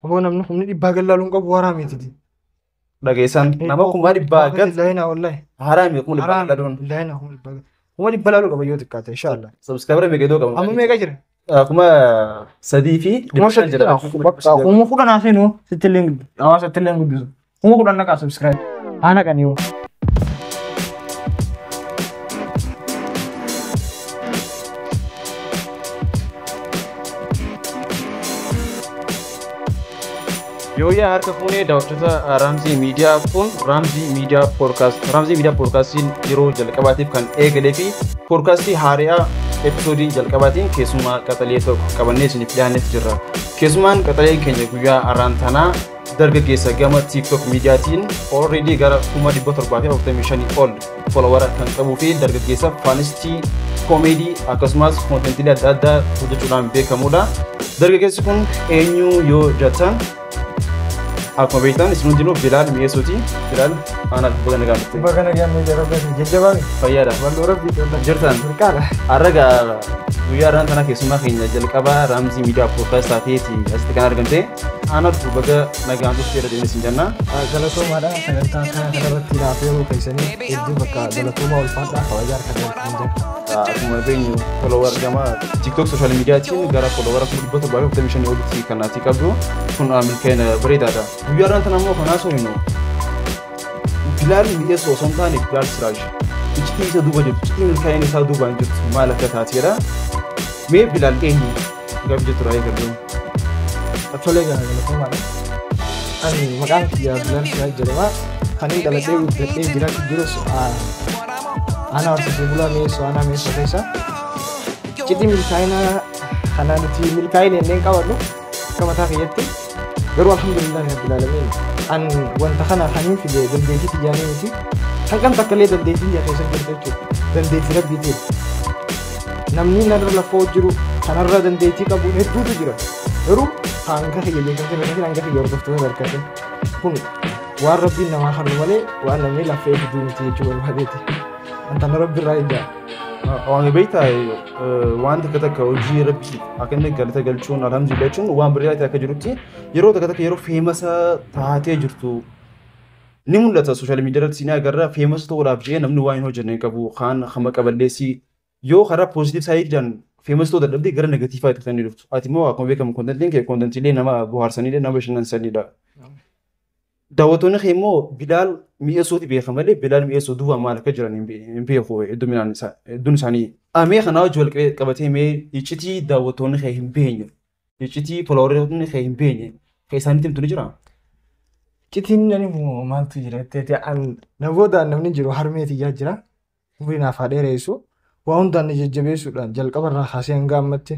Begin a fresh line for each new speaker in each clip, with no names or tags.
هو نمني خمني دباغ اللالون قبو حرامي تدي
dhageessan nama kuma dhibbaa gat
لا هنا والله
haraami kuma dhibbaa
حرام
dhaluun
لا هنا هم دباغ هم دباغ قبو يوتك إن شاء الله
subscriber meeqa idoo
أما
qabu
ميجا جري
kuma sadii fi
kuma
dhibba
ستة kuma kuda nasino ستلين أو ستلين قدوس kuma kuda نكا سبسكرايب أنا كنيو
yoo yaa harka fuunee daawwattoota Raamzii Miidiyaa kun Raamzii Miidiyaa Poodkaast Raamzii Miidiyaa Poodkaastiin yeroo jalqabaatiif kan eegalee fi poodkaastii haaraa episoodii jalqabaatiin keessumaa qaxalee tokko qabannee isiniif dhiyaanneef jirra. Keessumaan qaxaleen keenya guyyaa har'aa tanaa dargaggeessa gama TikTok miidiyaatiin already gara 745 ol followers kan qabuu fi dargaggeessa faanistii koomedii akkasumas koontentii adda addaa hojjechuudhaan beekamudha. Dargaggeessi kun eenyu yoo jettan akkuma beektan isin hundinuu Bilaal mi'eessuuti. Bilaal ana baga nagaan dhufte.
Baga nagaan mee jarabe jajjabaame
Fayyaadha.
wallo rabbi tola
Jirtan.
burqaadha
Har'a guyyaa har'aa tana keessumaa keenya jalqabaa Raamzii Miidiyaa Poodkaast taateeti asitti kan argamte. Ana dhufu baga nagaan dhufte jedhanii isin jenna.
galatoomaadha sagantaa kana kanarratti laafeeruu keessanii hedduu bakka galatoomaa ulfaadhaa kabajaa harka galfatan
Akkuma beenyu follower gama TikTok social mediaatiin gara follower 745 olitti kan ati qabdu kun milkaa'ina bareedaadha. Guyyaa har'aa tana immoo kanaa soorinu Bilaal mi'eessoo osoo hin taane Bilaal Siraaj. Iccitii isa duuba jirtu, iccitii milkaa'ina isaa duubaan jirtu maal akka taateedha. Mee Bilaal eenyu gaaf jettu raayee galuu.
Tolee galatoomaadha ani maqaan kiyya Bilaal Siraaj jedhama kan inni dhaladhee guddadhee jiraatu jirus ana horsiisee bulaa mi'eessoo ana mi'eessoo keessa iccitii milkaa'ina kana nuti milkaa'ina enneen qabadhu akka mataa kiyyatti garuu alhamdulillahi rabbil aalamiin an wanta kana kaniin fide dandeettii tiyyaanii miti kan kan takka illee dandeettii biyya keessa jirtu jechuudha dandeettii rabbiitiin namni narra lafoo jiru kanarra dandeettii qabu hedduutu jira garuu hanga kiyya beekamte beekamte hanga kiyya hordoftoota barkaate kun waan rabbiin namaa haru malee waan namni lafee fiduu miti jechuu barbaadeeti wanta na rabbi irraa eeggaa
Waan beektaa waan takka takka hojii rabbii akka inni galata galchuun alhamdulillah jechuun waan bareedaa akka jirutti yeroo takka takka yeroo feemasa taatee jirtu ni mul'ata sooshaal miidiyaa irratti siin agarra feemasa ta'uudhaaf jedhee namni waan hin hojjenne qabu kaan hama qaballeessi yoo karaa poozitiif saayiidhaan feemasa ta'uu dadhabdee gara negatiifaa itti fannoo dhuftu. Ati immoo akkuma beekamu koontentiin kee koontentii nama bohaarsanidha nama bashannansanidha. Daawwattoonni kee immoo Bilaal mi'eessuuti beekama malee Bilaal mi'eessuu duuba maal akka jiran hin beeku hedduun isaanii. Amee kanaa wajji wal qabatee mee iccitii daawwattoonni kee hin beenye iccitii folooreetonni kee hin beenye kan isaaniitti himtu ni jira.
Iccitiin nani maaltu jira jettee an namoota namni jiru harmee tiyyaa jira umrii naaf haa dheeressu waa hundaan jajjabeessuudhaan jalqabarraa kaasee hanga ammaatti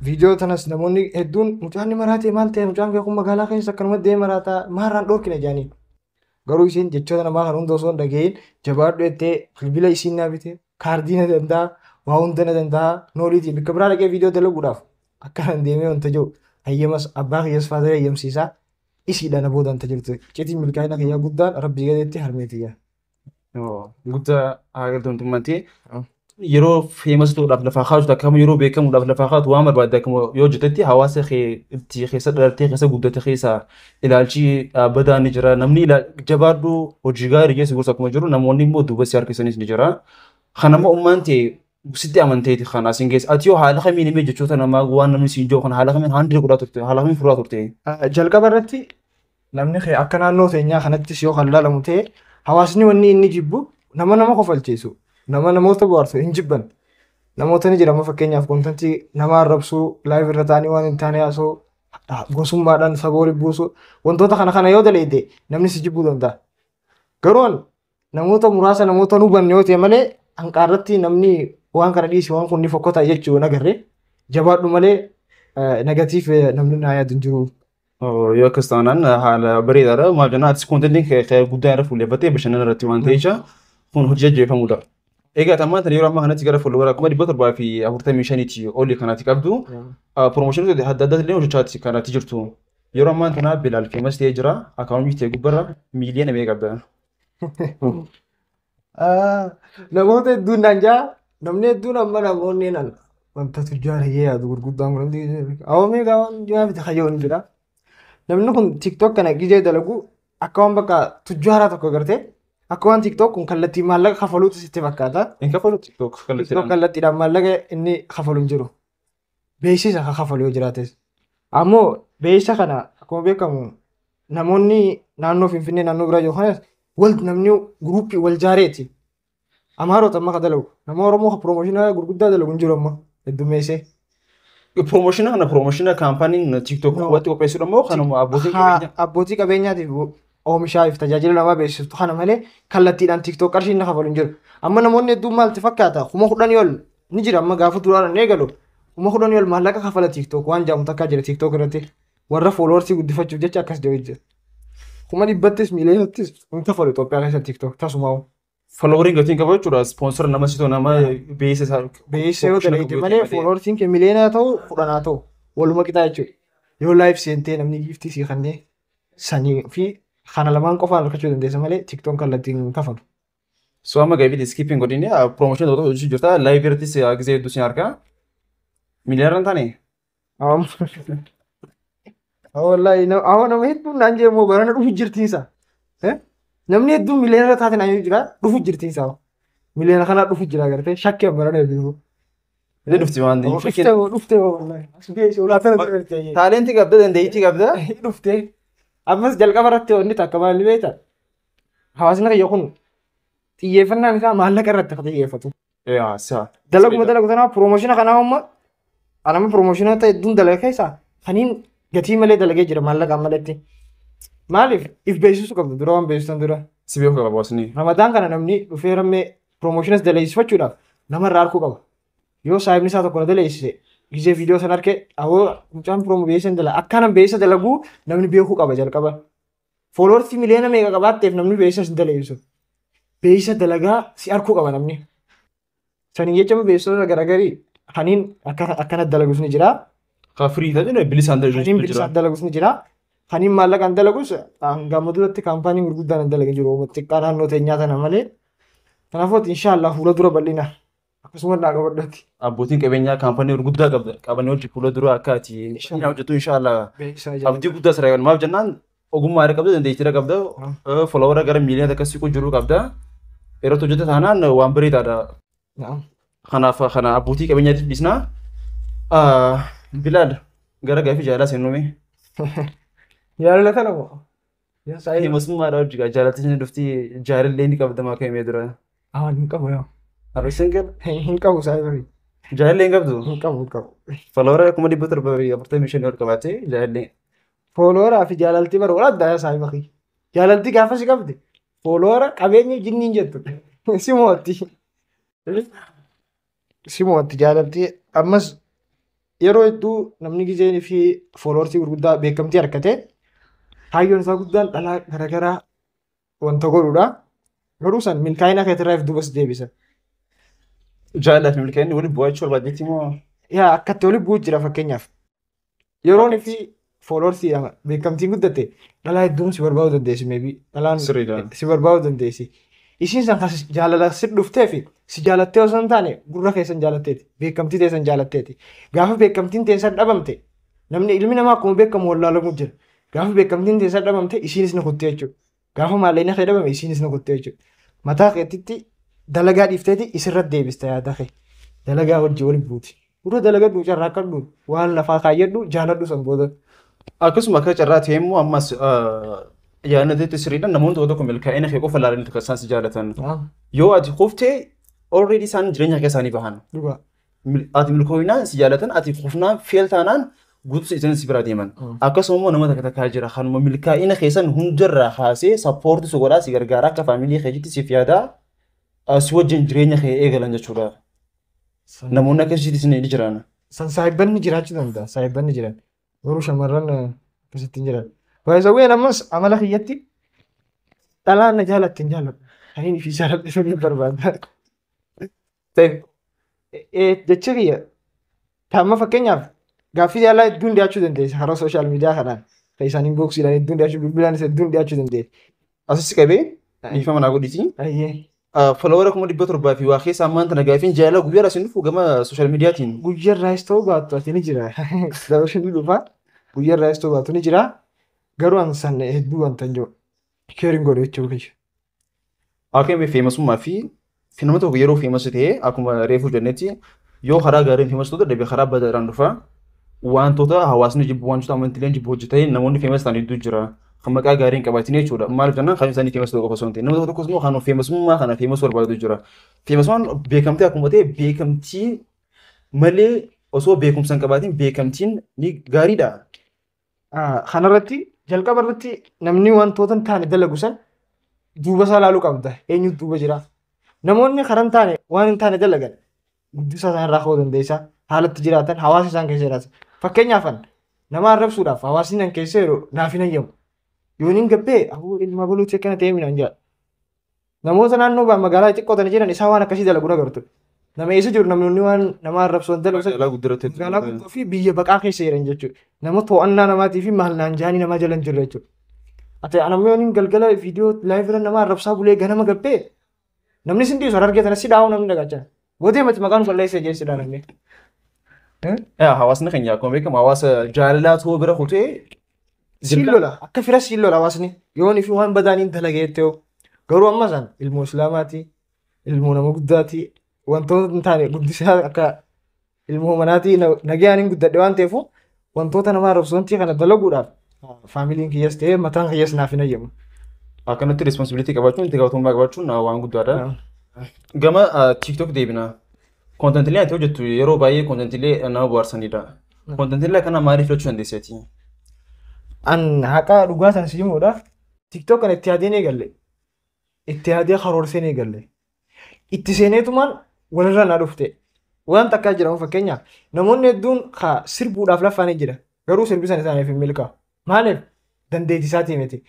viidiyoo tanas namoonni hedduun mucaan maraatee maal ta'e mucaan kee kun magaalaa keessa akkanuma deemee maraataa maarraan dhorkina jedhanii garuu isiin jechoota namaa kan hunda osoo hin dhaga'iin jabaadhu jettee bilbila isiin naa bitee kaardii na danda'a waa hunda na danda'a nooliitii bakka biraa dhaqee viidiyoo dalaguudhaaf akkanaan deemee wanta jiru hayyamas abbaa kiyyaas faatee hayyamsiisaa isiidha na booda wanta jirtu iccitiin milkaa'ina kiyyaa guddaan rabbii gadeetti harmee tiyyaa.
Guddaa haa galtummaatti yeroo feemasa ta'uudhaaf lafaa kaasuudha akkama yeroo beekamuudhaaf lafaa kaatu waan barbaadde akkuma yoo jettetti hawaasa itti keessa dhalatee keessa guddate keessa ilaalchi dhaabbataa ni jira namni jabaadhu hojii gaarii keessa gorsa akkuma jiru namoonni immoo duuba si harkisanis ni jira. Kan amma ummaan ta'e sitti amanteeti kan asiin keessa ati yoo haala kamiin himee jechoota namaa waan namni siin jiru kan haala kamiin haandii godhaa turte haala kamiin furaa turte.
Jalqaba irratti namni akka naannoo keenyaa kanattis yoo kan laalamu ta'e hawaasni wanni inni jibbu nama kofalchiisu. Nama namoota bohaarsu hin jibban namoota ni jedhama fakkeenyaaf koontentii nama arrabsuu laayif irra taa'anii waan hin taane haasoo gosummaadhaan saba waliin buusu wantoota kana yoo daleede namni si jibbuu danda'a. Garuu namoota muraasa namoota nu hubanne yoo ta'e malee hanqaarratti namni waan kana dhiisi waan kun ni fokkota jechuu nagarre jabaadhu malee negatiif namni naa yaadu hin jiru.
Yoo akkas taanaan haala bareedaadha maal jennaan atis koontentiin guddaa irra fuulleeffatee bashannana irratti waan ta'eecha kun hojii jajjabeeffamudha. Egaa tammaan yeroo ammaa kanatti gara follower 745 olii kanatti qabdu promotionii adda addaa illee hojjechaati kanatti jirtu. Yeroo ammaa kana Bilaal feemas ta'ee jira akaawuntii ta'e gubbarra miiliyoona meeqa qabda.
Namoota hedduun daanjaa namni hedduun amma namoonni nan wanta tujjaan yaadu gurguddaan kun awwamee gaawwan jimaa fite hayyoon jira. namni kun TikTok kana gijee dalagu akka waan bakka tujjaaraa tokko gartee akka waan TikTok kun kallattii maallaqa kafaluutu sitti fakkaata.
Hin kafalu TikTok
TikTok kallattiidhaan maallaqa inni kafalu hin jiru. Beeksisa kan kafalu yoo jiraates. Ammoo beeksisa kana akkuma beekamu namoonni naannoo Finfinnee naannoo biraa yookaan wal namni guruupii wal jaareeti. Amaarota amma ka dalagu nama Oromoo piroomooshinaa gurguddaa dalagu hin jiru amma heddummeessee.
Promoshina kaampaaniin TikTok watti qopheessuudha moo kanuma
abbootii qabeenyaatiif oomishaaf tajaajila namaa beeksiftu kana malee kallattiidhaan TikTok qarshii inni kafalu hin jiru. Amma namoonni hedduun maalti fakkaata 10,000 ol ni jira amma gaafa duraan eegalu 10,000 ol maallaqa kafala TikTok waan jaamu takkaa jira TikTok irratti warra fooloowarsii guddifachuuf jecha akkas jedhu jira. 100,000 miiliyoonattis hin kafalu Itoophiyaa keessa TikTok tasumaa.
Following gatiin qaba jechuudha sponsor nama sitoo nama
beeksisa yoo ta'e malee following ke miliyoona ta'u kudhanaa ta'u waluma qixaa jechuudha. Yoo live seentee namni giftii sii kannee sanii fi kana lamaan qofaan argachuu dandeessa malee TikTok kallattiin kafalu.
So amma gabii skipping godhini promotion tokko hojii jirta live irrattis gisee hedduu sin argaa miliyoona hin taane.
Wallahi nama hedduun naan jeemoo barana dhufu jirtiisa. Namni hedduun miliyoona taate naan jira dhufu jirtiisa. Miliyoona kana dhufu jira gartee shakkii barana hedduun.
Ini dhufti waan
dhuftee wallahi. Asbeesoo laafana dhufte.
Taalentii qabda dandeettii qabda.
Dhuftee. Ammas jalqaba irratti wanni takka maal beekta? Hawaasni kiyya kun xiyyeeffannaan isaa maallaqa irratti akka xiyyeeffatu. Dalaguma dalagu tanaa piroomoshina kanaa amma anama piroomoshina ta'e hedduun dalaga keessaa kaniin gatii malee dalagee jira maallaqaan malatti. Maaliif if beeksisuu qabdu dura waan beeksisan dura.
Si beeku qaba boosni.
Ramadaan kana namni dhufee rammee piroomooshinas daleessifachuudhaaf namarraa harkuu qaba. Yoo saayibni isaa tokko na daleessise gisee viidiyoo sana harkee awoo mucaan piroomoo beeksisan dalaga akkanaan beeksisa dalaguu namni beekuu qaba jalqaba. Fooloowarsii miliyoona meeqa qabaatteef namni beeksisa sin daleessu. Beeksisa dalagaa si harkuu qaba namni. Sanii jecha beeksisa garagarii kaniin akkana dalagus ni jira.
Kafirii ta'e bilisaan
dalagus ni jira. Kaniin maallaqaan dalagus gammaduudatti kaampaanii gurguddaan dalaga jiru xiqqaa naannoo teenyaa tana malee. Kanaafuu inshaallah fuula dura bal'ina. Akkasuma naa qabadhatti.
Abbootiin qabeenyaa kaampaanii gurguddaa qabanii hojii fuula dura akka ati hojjetu inshaallah. Abdii guddaa sirraa maaf jennaan ogummaa qabda dandeettii qabda followeera gara miliyoona akkasii jiru qabda. Yeroo hojjeta taanaan waan bareedaadha. Kanaaf kana abbootii qabeenyaatiif dhiisnaa. Bilaal gara gaafii jaalala seenume.
Jaalala kana moo?
Himasummaadha hojii jaalalti inni dhufti jaalallee ni qabda maa ka'imee dura.
Hin qabu yaa.
Arreen gala.
Hin qabu saayibarii.
Jaalallee hin qabdu.
Hin qabu.
Followeera 745 ol qabaatee jaalallee.
Followeeraa fi jaalaltii bara wal addaa saayibarii. Jaalaltii gaafa si qabde followeera qabeenya jinniin jettu si mootti jaalaltii ammas yeroo hedduu namni gizeenii fi followersii gurguddaa beekamtii harkate hayyoon isaa guddaan dhalaa garagaraa wanta godhuudha. Garuu san milkaa'ina keetirraa fi duubas deebisa.
Jaalala fi milkaa'inni waliin bu'aa jechuun barbaadeetti moo?
Yaa akkatti waliin bu'u jira fakkeenyaaf. Yeroon fi followersii beekamtiin guddatte dhalaa hedduun si barbaaduu dandeessi meebii dhalaan si barbaaduu dandeessi. Isiin san kan jaalala si dhuftee fi si jaalattee osoo hin taane gurra keessan jaalatteeti beekamtii teessan jaalatteeti. Gaafa beekamtiin teessan dhabamte namni ilmi namaa akkuma beekamu wallaalamu jira. Gaafa beekamtiin teessan dhabamte isiinis na kuttee jechuudha. Gaafa maallaqni kee dhabame isiinis na kuttee jechuudha. Mataa keetitti dalagaa dhiifteeti isirratti deebista yaada kee. Dalagaa wajjin waliin buuti. Dura dalagadhu carraa kadhu waan lafaa kaayyadhu jaaladhu san booda.
Akkasuma akka carraa ta'e immoo ammas yaadnateetti sirriidhaan namoonni tokko milkaa'ina kee qofa ilaalanii tokko isaan si jaalatan. Yoo ati kuftee already isaan jireenya keessaanii bahan. Ati milkooyinaan si jaalatan ati kufnaan feel taanaan guutuu isaan si bira deeman. Akkasuma immoo nama takka jira kanuma milkaa'ina keessan hundarraa kaasee sappoortii si godhaa si gargaara akka faamilii keetitti siif yaadaa si wajjin jireenya kee eegalan jechuudha. Namoonni akkasitti ni jiran.
Saayibbanni jiraachuu danda'a. Saayibbanni jiran. Garuu shamarran akkasitti jiran. Baay'isawween ammas amala kiyyatti dhalaan na jaalatti hin jaalladhu. Ani fi jaalladhu sun hin barbaada. Jecha kiyya taa'amma fakkeenyaaf gaaffii jaalala hedduun dhiyaachuu dandeessi karaa sooshaal miidiyaa kanaan kan isaan inboksiidhaan hedduun dhiyaachuu bilbilaan hedduun dhiyaachuu dandeessi.
Asitti qabee dhiifama naa godhiti. Followeera 700 fi waa keessa ammaan tana gaaffiin jaalala guyyaa irraa dhufu gama sooshaal miidiyaatiin.
Guyyaa irraas ta'uu baattu ati ni jira. Daawwashin dhufa guyyaa irraas ta'uu baattu ni jira. garuu an san hedduu wanta hin jiru keeriin godhu jechuudha.
Akka feemasummaa fi nama tokko yeroo feemas ta'ee akkuma reefuu jennetti yoo karaa gaariin feemas ta'u dhabe karaa badaadhaan dhufa wantoota hawaasni jibbu wantoota amantiileen jibbu hojjetanii namoonni feemas ta'an hedduu jira. Kan maqaa gaariin qabaatan jechuudha. Maaliif jennaan kan isaanii feemas ta'uu qofa osoo hin ta'in nama tokkos immoo kan feemasummaa kana feemas barbaadu jira. Feemasummaan beekamtii akkuma ta'e beekamtii malee osoo beekumsa hin qabaatiin beekamtiin ni gaariidha.
Kanarratti jalqaba irratti namni wantoota hin taane dalagu san duuba isaa ilaaluu qabda. Eenyutu duuba jira? Namoonni karaa hin taane waan hin taane dalagan guddisa isaan irraa ka'uu dandeessa. Haalatti jiraatan hawaasa isaan keessa jiraatan. Fakkeenyaaf nama arrabsuudhaaf hawaasni nan keessa yeroo naaf hin ayyamu. Yoon hin gabbee ilma buluutti akkana ta'ee minaan jira. Namoota naannoo magaalaa xiqqoo tana jiran isaa waan akkasii dalagu agartu. Nama eessa jiru namni waan nama arrabsu wanta dalagu magaalaa guddoo fi biyya baqaa keessa jiran jechuudha. Nama to'annaa namaatii fi maalnaan jaanii namaa jala hin jirre jechuudha. Ati namni yoon hin galgala viidiyoo laayivii nama arrabsaa bulee ganama gabbee namni sin dhiisu argeetan si dhaa'u namni dhagachaa. Gootee mati maqaan qolleessa jeessidha namni.
Hawaasni keenya akkuma beekamu hawaasa jaalalaa ta'uu bira kutee
Sillola akka fira sillola hawaasni yoon ifi waan badaaniin dalagee ta'u garuu amma san ilmoo islaamaati ilmoo nama guddaati wantoota hin taane guddisaa akka ilmoo manaati nagayaan hin guddadhe waan ta'eef wantoota nama arrabsu wanti kana dalaguudhaaf faamiliin kiyyas ta'ee mataan kiyyas naaf hin ayyamu.
Akkanatti responsibilitii qabaachuun itti gaafatamummaa qabaachuun waan guddaadha. Gama TikTok deebina. Kontentiilee ati hojjettu yeroo baay'ee kontentiilee nama bohaarsanidha. Kontentiilee kana maaliif filachuu dandeesseeti?
An haqa dhugaa san simuudha. TikTok kan itti yaadeen eegalle. Itti yaadee karoorseen eegalle. Itti seeneetumaan walirra naa dhufte. Waan takkaa jedhamu fakkeenyaaf namoonni hedduun sirbuudhaaf lafaan jira. Garuu sirbisan isaaniif hin milkaa'u. Maaliif? Dandeettii isaatii miti.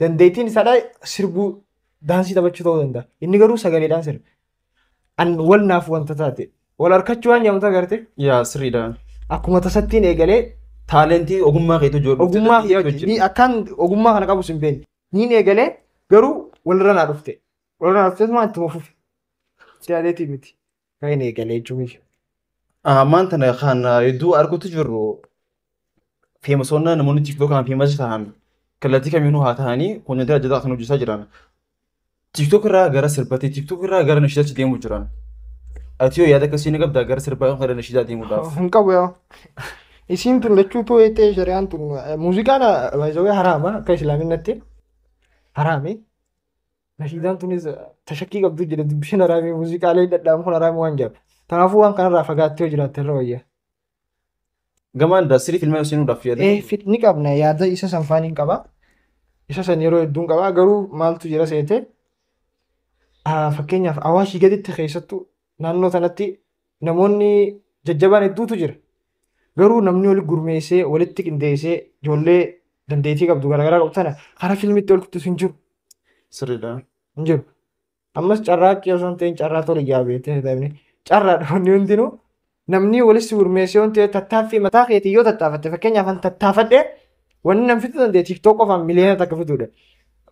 Dandeettiin isaadhaa sirbuu daansii taphachuu ta'uu danda'a. Inni garuu sagaleedhaan sirba. An wal naaf wanta taate. Wal harkachuu waan jedhamtu agarte.
Yaa sirriidha.
Akkuma tasattiin eegalee
taalentii ogummaa keetu jiru.
Ogummaa akkaan ogummaa kana qabu sin beekne. Niin eegalee garuu walirra naa dhufte. Walirra naa dhufte itti mufuuf. Siyaadeetii miti. Kan hin eegalee jechuun.
Ammaan tana kan hedduu arguutu jirru feemasoonni namoonni TikTok kan feemas ta'an kallattii kamiinuu haa ta'anii kontentiilee adda addaa kan hojjechaa jiran. TikTok irraa gara sirbaatti TikTok irraa gara nashiidaatti deemuu jiran. Ati yoo yaada akkasii ni qabdaa gara sirbaa gara nashiidaa deemuudhaaf.
Hin qabu yaa. Isin tun lachuutu ta'e shari'aan tun muuziqaan baay'ee haraama akka islaaminatti haraami. Nashiidaan tunis tashakkii qabdu jedhe dubbishin haraami muuziqaalee dadhaamu kun haraami waan jedhamu. Kanaafuu waan kanarraa fagaattee yoo jiraatte irra wayya.
Gama indaastirii fiilmii seenuudhaaf
yaada. Ni qabna yaada isa sanfaan hin qaba. Isa san yeroo hedduun qaba garuu maaltu jira seete fakkeenyaaf Awaashii gaditti keessattuu naannoo sanatti namoonni jajjabaan hedduutu jira. Garuu namni walitti gurmeessee walitti qindeessee ijoollee dandeettii qabdu garaagaraa qabu sana karaa fiilmiitti ol kuttisu hin jiru.
Sirriidha.
Hin jiru. Ammas carraaqqii osoo hin ta'in carraa tole jaabeettee taa'imni carraadha wanni hundinuu namni walitti gurmeessee wanti tattaaffii mataa keetii yoo tattaafatte fakkeenyaaf an tattaafadhee wanni nam fitu danda'e TikTok qofaan miliyoona takka fituudha.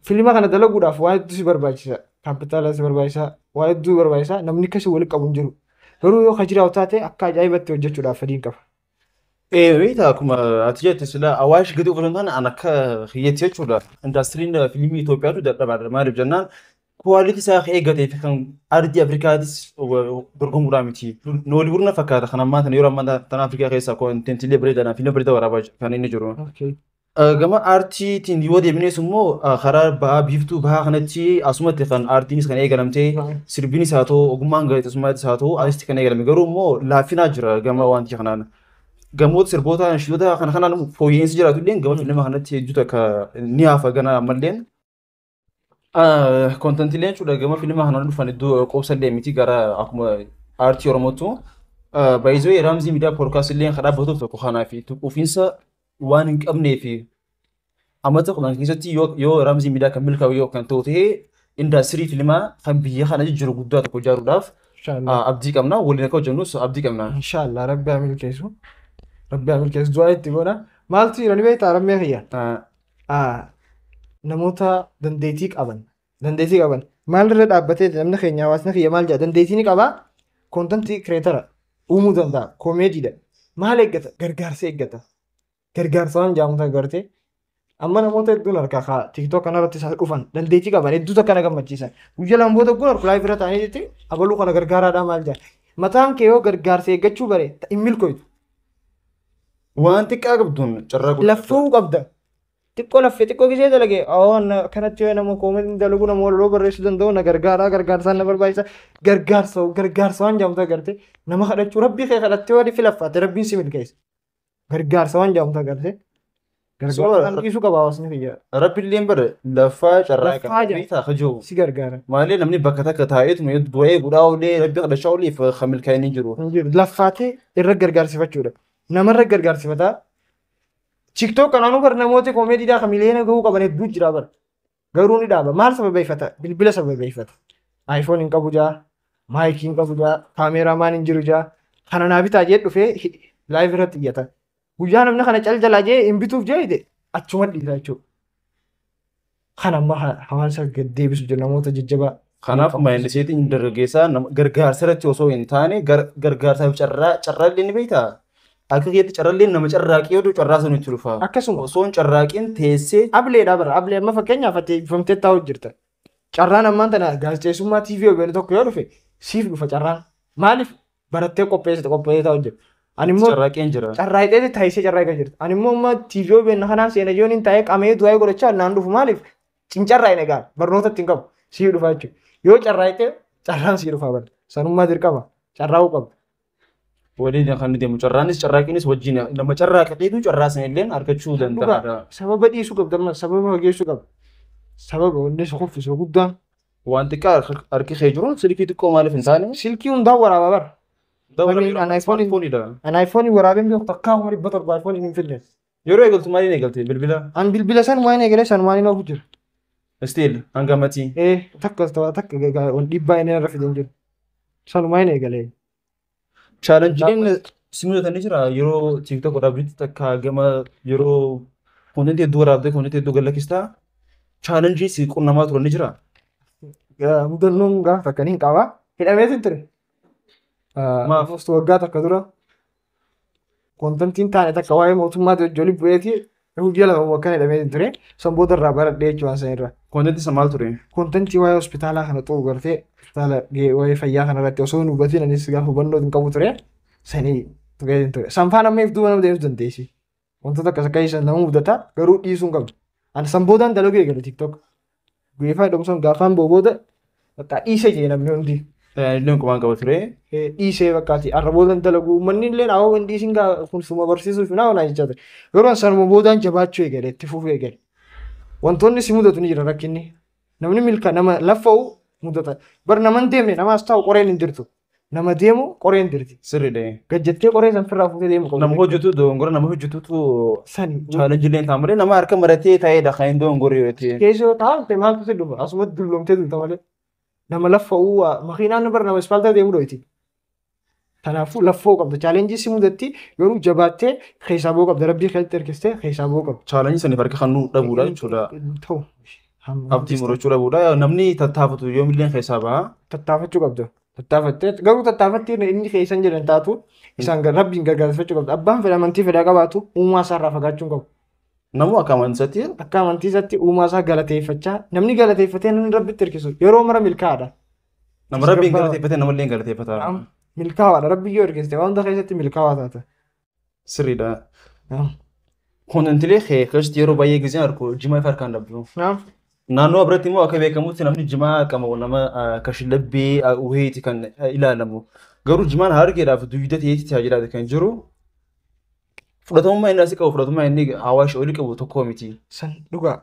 Fiilma kana dalaguudhaaf waan hedduu si barbaachisa. Kaapitaala si barbaachisa. Waan hedduu barbaachisa. Namni akkasii walitti qabu hin jiru. Garuu yoo hajiraa'u taate akka ajaa'ibatti hojjechuudhaaf fedhiin qaba.
Beektaa akkuma ati jette sila Awaash gadi qofa taane an akka hiyyeetti jechuudha. Indaastiriin fiilmii Itoophiyaatu dadhabaadha. Maaliif jennaan kuwaalitii isaa eeggatee fi kan ardii Afrikaatis dorgomuudhaa miti. Nooliwuud na fakkaata kan ammaa tana yeroo ammaa tana Afrikaa keessaa kontentiilee bareedaadhaan fiilma bareedaa waraabaa kan inni jiru. Gama aartiitiin yoo deebinees immoo karaa bahaa biiftuu bahaa kanatti asumatti kan aartiinis kan eegalamtee sirbiinis haa ta'u ogummaan gaazexeessummaattis haa ta'u asitti kan eegalame garuu immoo laaffinaa jira gama wanti kanaan. Gamoota sirboota nashiidota kana kanaan fooyya'insi jiraatu illee gama fiilma kanatti hedduutu akka ni hafa gana ammalleen. Kontentiileen jechuudha gama fiilma kanaan dhufan iddoo qoobsallee miti gara akkuma aartii Oromootu. Baay'izoo Raamzii miidiyaa poodkaastii illee kan dhaabbatuuf tokko kanaa fi tuquufiinsa waan hin qabnee fi ammata kudhan keessatti yoo Raamzii miidiyaa kan milkaa'u yoo kan ta'u ta'ee indaastirii fiilmaa kan biyya kana jijjiiru guddaa tokko ijaaruudhaaf abdii qabna waliin akka hojjennus abdii qabna.
Inshaallah rabbi haa milkeessu. Rabbi haa milkeessu du'aa itti goona. Maaltu jira ni beektaa rammee kiyya? Namoota dandeettii qaban maalirra dhaabbatee namni keenya hawaasni kiyya maal jedha dandeettii ni qabaa koontantii kireetara uumuu danda'a koomeediidha maal eeggata gargaarsa eeggata gargaarsa waan jaamuta agartee Amma namoota hedduun harkaa kaa TikTok kanarratti isa dhufan dandeettii qaban hedduutu akkana gammachiisan. Guyyaa lamboota kun harka laayif irra taa'anii jetti abaluu kana gargaaraadhaa maal jedha. Mataan kee yoo gargaarsa eeggachuu bare hin milkooytu.
Waan xiqqaa qabduun carraa
Laffuu qabda. Xiqqoo laffee xiqqoo gisee dalagee kanatti yoo nama koomeetiin dalagu nama waloo barreessuu danda'u na gargaaraa gargaarsaan na barbaachisa. Gargaarsa waan jaamta agarte nama kadhachuu rabbii kee kadhattee waan filaffaate rabbiin si milkeessa. Gargaarsa waan jaamta agarte. Gargaarsa hanqisuu qaba hawaasni biyya.
Rabbiilleen bara lafaa carraa qaba. Beektaa kajoo.
Si gargaara.
Maalee namni bakka takka taa'eetuma yoo du'ee gudhaa oolee rabbi kadhachaa oolee kan milkaa'in hin jiru.
Laffaatee irra gargaarsifachuudha. Namarra gargaarsifataa. TikTok kanaanuu bar namooti koomeediidhaa kan miliyoona gahuu qaban hedduu jira bara. Garuu ni dhaaba. Maal sababeeffata? Bilbila sababeeffata. iPhone hin qabu jaa. Maayikii hin qabu jaa. Kaameeraamaan hin jiru jaa. Kana naa bitaa jee dhufee laayif irratti iyyata. Guyyaa namni kana caljalaa jee hin bituuf jee achuma dhiisa jechuudha. Kan amma hawaasa gad deebisu jiru namoota jajjabaa.
Kanaaf maayindiseetiin dargaggeessaa gargaarsa irratti osoo hin taane gargaarsaaf carraallee ni beektaa? Akka keetti carraalleen nama carraaqee yoo carraa sun itti dhufa.
Akkasuma
osoo hin carraaqiin teessee.
Ableedha bara ablee amma fakkeenyaaf ati ifamtee taa'u jirta. Carraan ammaan tana gaazexeessummaa TV OBN tokko yoo dhufe siif dhufa carraan. Maaliif barattee qopheessite qopheessee taa'u jirta. Ani immoo
carraaqeen jira.
Carraaqee taa'isee carraaqee jirta. Ani immoo amma TV OBN kanaan seena yoo hin taa'ee qamee du'aa godhachaa naan dhufu maaliif cincarraa hin egaa barnoota ittiin qabu siif dhufa jechuudha. Yoo carraaqee carraan siif dhufa bara. Sanummaa dirqama carraa'uu qaba.
Waliin kan deemu carraanis carraaqinis wajjin nama carraaqeetu carraa sanillee argachuu danda'a.
Sababa dhiisuu qabda sababa hageessuu qabda. Sababa wanni isa kuffisu guddaan.
Waan xiqqaa harki kee jiru silkii xiqqoo maaliif hin taane?
Silkii hundaa waraabaa bara. An iPhone waraabeen beeku takkaa umar 700 iPhone hin fidne.
Yeroo eegaltu maaliin eegalte bilbila?
An bilbila san waan eegale san waan hin ofu jira.
Still hanga matii.
Takka dhiibbaa inni irra fideen jiru. San waan eegale.
Chaalenjiin simulatanii jira yeroo TikTok waraabbitti takka gama yeroo kontentii hedduu waraabdee kontentii hedduu gallakistaa chaalenjii si qunnamaa turan ni jira.
Mudannoon gaafa akkanii hin qabaa. Hidhameetu ture. Maaf waggaa takka dura kontentiin taane takka waa'ee mootummaatti hojjoli bu'eeti hojii lama akkana hidhameetu ture. San booda irraa baradhee jechuun san irra.
Kontentii san maal ture?
Kontentii waa'ee hospitaalaa kana xuu gartee hospitaala waa'ee fayyaa kana irratti osoo hin hubatiin anis gaafa hubannoo hin qabu ture. Sanii tuqee ture. Sanfaan amma iftuu nama deemsu dandeessi. Wantoota akkas akka isaan nama mudata garuu dhiisuu hin qabdu. Ani san boodaan dalaguu eegale TikTok. Guyyaa jedhamusan gaafaan booda bakka dhiisee jee namni hundi.
Illeen kumaan qaba ture.
Dhiisee bakkaati arra boodaan dalaguu uummanni illee awwaa hin dhiisin kun suma barsiisuuf naa onaa jechaa ture. Garuu sanuma boodaan jabaachuu eegale itti fufuu eegale. Wantoonni si mudatu ni jira rakkinni. Namni milka nama laffa'u mudata. Bar nama hin deemne namaas ta'u qoreen hin jirtu. Nama deemu qoreen jirti.
Sirriidha.
Gajjattee qoree san firraa fuutee deemu qabu.
Nama hojjetu dogongora nama hojjetutu
sani.
Chaalenjiileen taa'amare nama harka maratee taa'eedha kan hin dogongoree yoo ta'e.
Keessoo taa'amte maaltu si dhufa asumatti dulloomtee duuta malee. Nama laffa'uu makiinaan bar nama ispaaltaa deemu dhoyti. Kanaafuu laffa'uu qabda. Chaalenjii si mudatti garuu jabaattee keessaa ba'uu qabda. Rabbii keessatti hirkistee keessaa ba'uu qabda.
Chaalenjii saniif harka kan nu dhabuudha jechuudha.
Ta'u.
Abdii murachuu dhabuudha. Namni tattaafatu yoomillee keessaa ba'a.
Tattaafachuu qabda. Tattaafattee garuu tattaafattee inni keessan jedhan taatu isaan rabbiin gargaarsifachuu qabda. Abbaan fedha amantii fedhaa qabaatu uumaa isaa irraa fagaachuu qabu.
Namuu akka amantiisatti.
Akka amantiisatti uumaa isaa galateeffachaa namni galateeffatee namni rabbitti hirkisu yeroo mara milkaa'aadha.
Nama rabbiin galateeffatee namallee galateeffata.
Milkaa'aadha rabbi yoo hirkiste wanta keessatti milkaa'aa taata.
Sirriidha. Kontentiilee keessatti yeroo baay'ee gisee argu jimaa ifa harkaan dhabdu. Naannoo biratti immoo akka beekamutti namni jimaa qabu nama kashilabbee uheeti kan ilaalamu. Garuu jimaan harkeedhaaf duyda ta'eeti tajaajilaati kan jiru. Fudhatamummaa inni asii qabu fudhatamummaa inni hawaasa olii qabu tokko miti.
San dhugaa.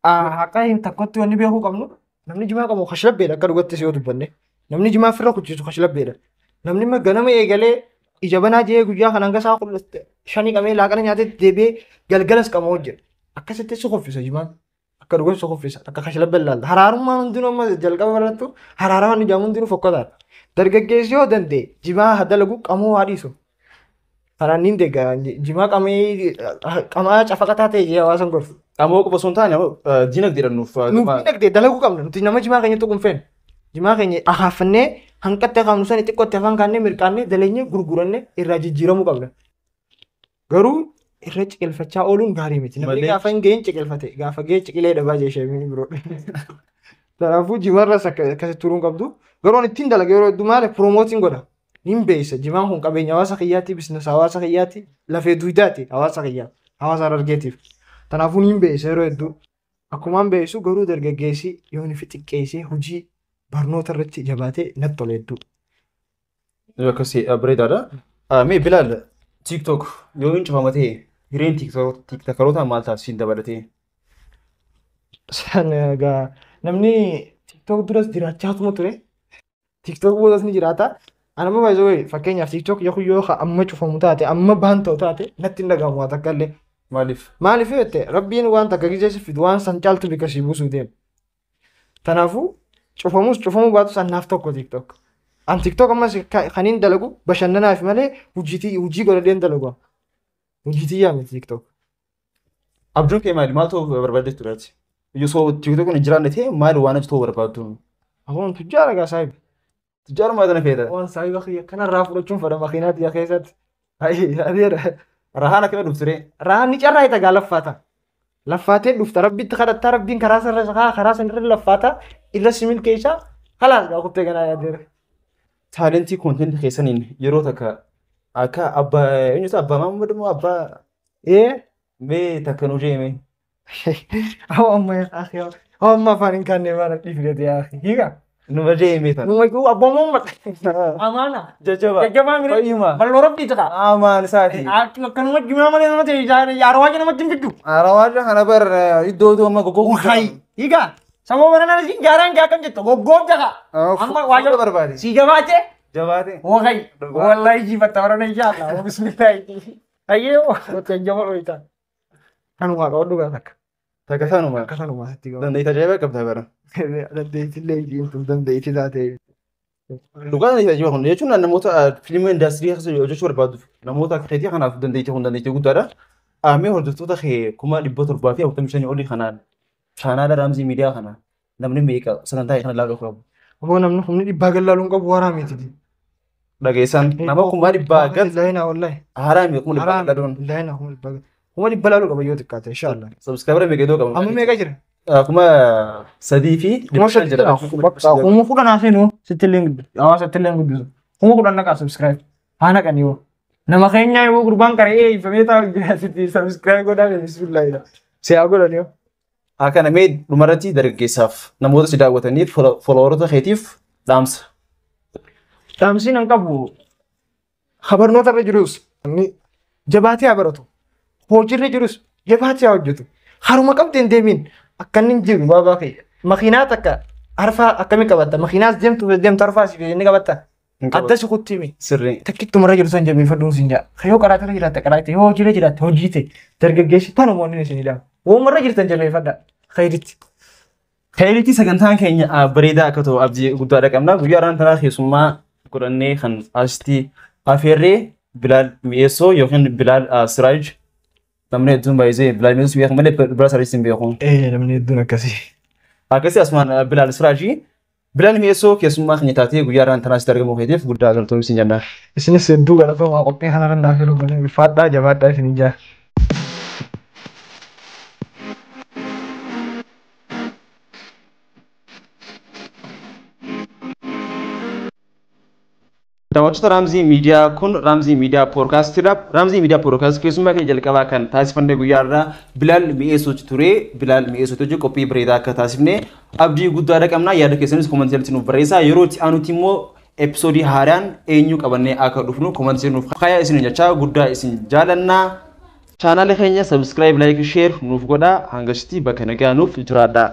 Haqa hin takkotti wanni beekuu qabnu namni jimaa qabu kashlabbeedha akka dhugattis yoo dubbanne. Namni jimaa firra kuchiisu kashlabbeedha. Namni ganama eegalee ija banaa jee guyyaa kan hanga isaa shanii qabee laaqana nyaatee deebi'ee galgalas qaba hojjedha. Akkasitti si qoffisa jimaan. Akka dhugan si qoffisa. Akka kashlabbeen laalla. Haraarummaan hundinuu amma jalqaba barattu haraaraa waan ijaamu hundinuu fokkataadha. Dargaggeessi yoo danda'e jimaa dalagu qamoo haa dhiisu. Kanaan niin deeggaa jimaa qamaa cafaqataa ta'e hawaasan gorsu.
Qamoo qofa osoo hin taane dinagdeedhaan nuuf.
Dinagdee dalaguu qabna. Nuti nama jimaa keenya tuqu hin feene. Jimaa keenya akaafannee hanqattee qabnu sani xiqqootti afaan kaannee mirqaannee daleenyee gurgurannee irraa jijjiiramuu qabna. Garuu irra ciqilfachaa ooluun gaarii miti. Namni gaafa hin ga'in ciqilfate gaafa ga'e ciqilee dhabaa jeeshee biroo. Kanaafuu jimarras akkasitti turuun qabdu. Garuu ittiin dalaga yeroo hedduu maali piroomotiin godha. Nin beeysa jimaan kun qabeenya hawaasa kiyyaatti biizinasi hawaasa kiyyaatti lafee duwidaati hawaasa kiyyaa hawaasa Harargeetiif. Kanaafuu nin beeysa yeroo hedduu akkumaan beeysu garuu dargaggeessi yoo inni xiqqeessee hojii barnoota irratti jabaatee natti tola hedduu.
Akkasii bareedaadha. Mee Bilaal TikTok yoo hin cufamatee hireen TikTokeroota maal taasisiin dabalatee?
San egaa namni TikTok duras jiraachaatuma ture. TikTok boodas ni jiraata. Anama baay'ee fakkeenyaaf TikTok yoo amma cufamu taate amma baan ta'u taate natti hin dhagahamu waa takka illee.
Maaliif?
Maaliif jette rabbiin waan takka gizeessi fidu waan san caaltu bikasii buusuu deema. Kanaafuu cufamuu baatu sannaaf tokko TikTok. An TikTok ammas kaniin dalagu bashannanaaf malee hojii godhadheen dalagu. Hojii yaame TikTok.
Abjuun kee maali? Maal ta'uu barbaadde turaati? Yoo TikTok hin jiraanne ta'e maali waan achi ta'uu barbaaddu?
Amoon tujjaara gaa saahibi.
Tujjaara maal kana feeta?
Waan saahiba kiyya kanarraa fudhachuun fedha makiinaatti yaa keessatti. Adeera.
Rahaan akkana dhuftire?
Rahaan ni carraa ita gaa laffaata. Laffaatee dhufta rabbitti kadhattaa rabbiin karaa sanirra laffaata irra simil keessa halaas gaa kuttee ganaa yaadeera.
Taalentii koontentii keessaniin yeroo takka akka abbaa eenyutu abbaa Maamud moo abbaa mee takka nu jeeme?
Amma afaan hin kaanne maana dhiifgate yaa hiika.
Nu jeeme tan.
Nu maikuu abbaa Maamud. Amaana.
Jajjaba.
Jajjaba mire.
Fayyuma.
Balloo rabbii ta'a.
Amaan isaati.
Akkanuma jimaa malee nama ta'e yaarwaa nama jin fiddu.
Arawaa kana bar iddoo amma goggoo.
Hiika. Sababa mana si jaaraan kya kan jetto goggoof jaga.
Amma waajjira barbaade.
Si jabaate.
Jabaate.
Wallahi. Wallahi jifatta warana inshallah. Bismillah. Ayyee wata jabal wayta. Kanuma qawdu ga takka.
Takka sanuma.
Kanuma sitti ga.
Dandeettii ajaa'iba qabda bara.
Dandeettii leenjiin dandeettii taate.
Dhugaan ajaa'iba kun jechuun namoota fiilmii indaastirii keessa hojjechuu barbaadu namoota akka keetii kanaaf dandeettii guddaadha. Amee hordoftoota kee 1745 olii kanaan chaanaala Raamzii miidiyaa kana namni meeqa sagantaa kana laaluu qabu.
Obbo namni humni dhibbaa gallaaluun qabu waraamiti.
Dhageessan nama kuma dhibbaa gal.
Laayina wallahi.
Haraami kuma dhibbaa gallaaluun.
Laayina kuma dhibbaa. Kuma dhibbaa laaluu qaba yoo xiqqaate inshallah.
Subscriber meeqa idoo qabu?
Amma meeqa jira?
Kuma 3 fi
kuma 3 jira. Kuma kudhan haasinu sittilleen sittilleen guddisu. Kuma kudhan naqa subscribe. Haa naqan yoo. Nama keenya yoo gurbaan qaree ifamee taa'u sitti subscribe godhaa bismillah. Siyaa godhan yoo.
Akka namee dhumarratti dargaggeessaaf namoota si daawwataniif followerota keetiif dhaamsa.
Dhaamsiin an qabu habarnoota irra jirus jabaatee haa baratu. Hojiirra jirus jabaatee haa hojjetu. Haruma qabdeen deemiin akka inni jiru baabaa kee. Makiinaa takka arfaa akkamii qabatta? Makiinaas deemtu arfaa si inni qabatta? Adda si kuttimi.
Sirrii.
Takkittumarra jiru san jabeeffadhuun siin jaa. Yoo qaraatara jiraatte qaraatte yoo hojiirra jiraatte hojiite dargaggeessi tanumoonni isin ilaalu. Uumarra jirtan jabeeffadha. Khayritti.
Khayritti sagantaan keenya bareedaa akka ta'u abdii guddaadha qabna. Guyyaa irraan tanaa keessummaa godhannee kan asitti afeerree Bilaal Mi'eessoo yookiin Bilaal Siraaj namni hedduun baay'isee Bilaal Mi'eessoo beekamu malee Bilaal Siraaj hin beeku.
Namni hedduun akkasii.
Akkasii asumaan Bilaal Siraajii Bilaal Mi'eessoo keessummaa keenya taatee guyyaa irraan tanaa asitti argamu keetiif guddaa galatoomii siin jennaan.
Isinis hedduu galatooma qophii kanarra naaf yeroo baay'ee bifaadhaa jabaadhaa isin ijaa.
Daawwattoota Raamzii miidiyaa kun Raamzii miidiyaa poodkaastidha. Raamzii miidiyaa poodkaastii keessummaa keenya jalqabaa kan taasifannee guyyaa irraa Bilaal Mi'eessootu ture. Bilaal Mi'eessootu hojii qophii bareedaa akka taasifne abdii guddaadha qabna. Yaada keessanis koomantii jalatti nuuf barreessaa. Yeroo itti aanutti immoo episoodii haaraan eenyu qabannee akka dhufnu koomantii nuuf kaayaa isin jechaa guddaa isin jaalannaa. Chaanaala keenya subscribe, like, share nuuf godhaa. Hangasitti bakka nagaa nuuf jiraadhaa.